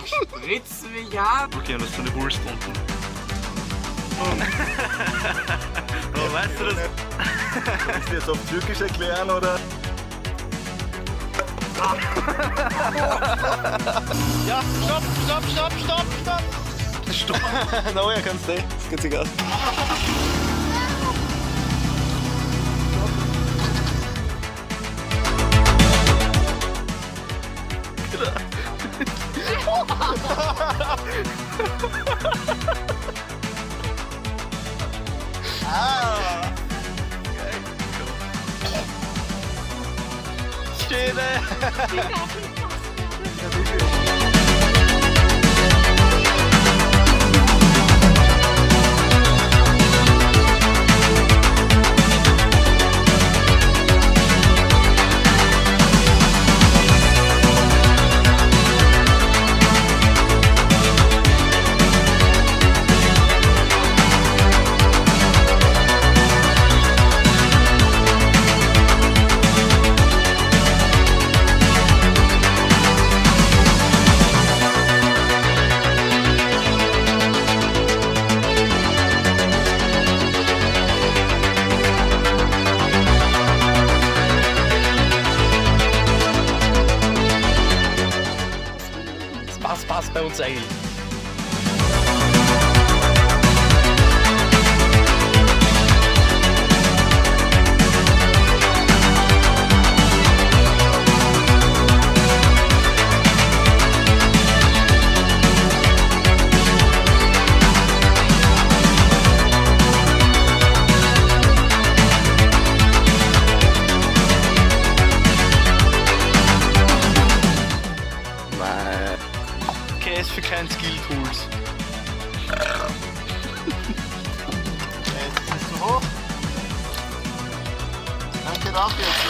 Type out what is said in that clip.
Spritz mich ab! Okay, und das ist so eine Wurst unten. Oh, weißt du das? Soll ich dir jetzt auf Türkisch erklären, oder? Ja, stopp, stopp, stopp, stopp, stopp! Stopp! No, ja, kannst du. Ist ganz egal. Ah! Schöne! Das passt bei uns eigentlich. KS für kein Skill-Tools. Ist das zu hoch? Dann geht ab jetzt.